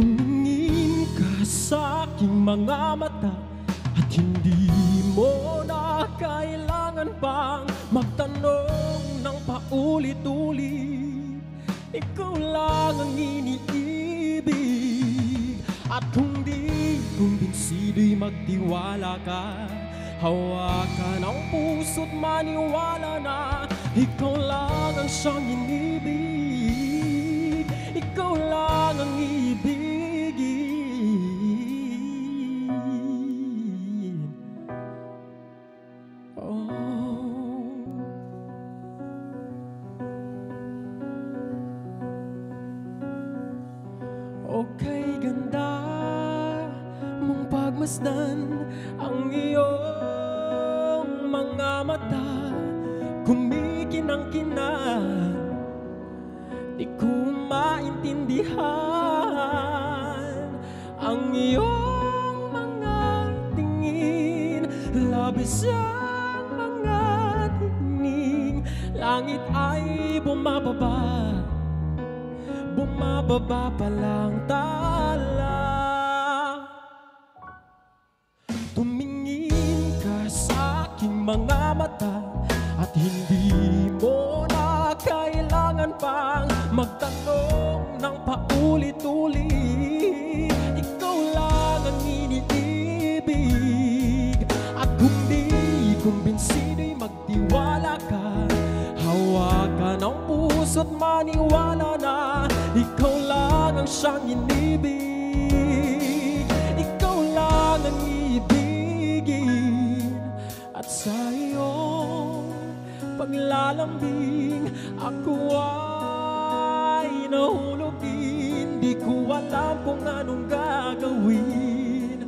Tumingin ka sa aking mga mata at hindi mo na kailangan pang magtanong ng paulit-ulit. Ikaw lang ang iniibig, at kung di kumbinsido'y magtiwala ka. Hawakan ang puso't maniwala na ikaw lang ang siyang inibig. Ikaw lang ang ibigin. Oh. Okay, ganda mong pagmasdan ang iyong mga mata, kumikinang-kinang. Di ko maintindihan ang iyong mga tingin, labis ang mga tingin. Langit ay bumababa, bumababa pa lang tala. Tumingin ka sa aking mga mata at hindi mo na kailangan pang magtanong ng paulit-ulit. Ikaw lang ang iniibig, at kung di kumbinsido'y magtiwala ka. Hawakan ang puso't maniwala na ikaw lang ang siyang inibig. Ikaw lang ang ibigin, at sa iyong paglalambing ako ay nahulogin. Di ko alam kung anong gagawin,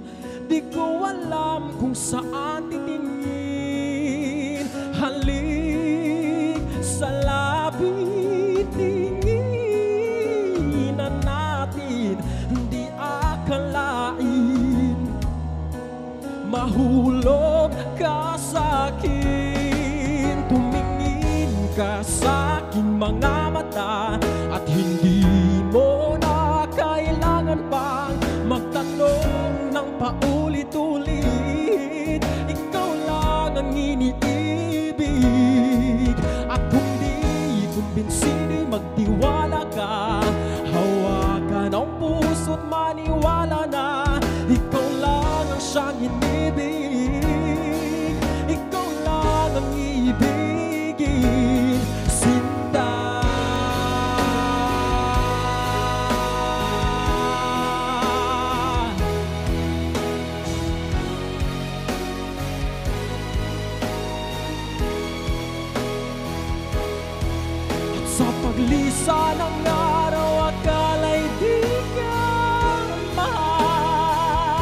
di ko alam kung saan titingin. Halik sa lapit, tinginan natin, di akalain mahulog ka sa akin. Tumingin ka sa aking mga mata at hindi mo na kailangan pang magtanong ng paulit-ulit. Ikaw lang ang iniibig, at kung di kumbinsido'y magtiwala ka. Hawakan ang puso't maniwala na ikaw lang ang siyang inibig. Ikaw lang ang ibigin, sinta. At sa paglisa ng araw, akala'y di ka mahal.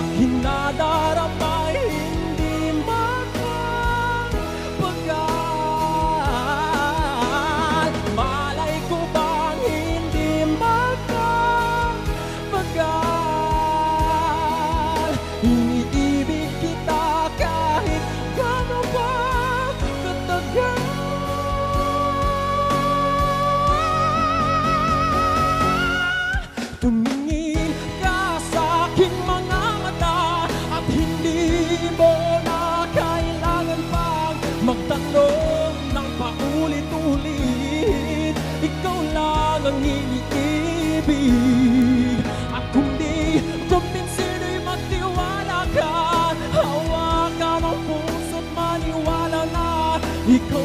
Aking nadarama hindi makapagal. Malay ko bang hindi makapagal. Iniibig kita kahit gaano pa katagal. Tumingin ka sa aking mga mata at hindi mo na kailangan pang magtanong ng paulit-ulit. Ikaw lang ang iniibig, at kung di kumbinsido'y magtiwala ka. Hawakan ang puso't maniwala na ikaw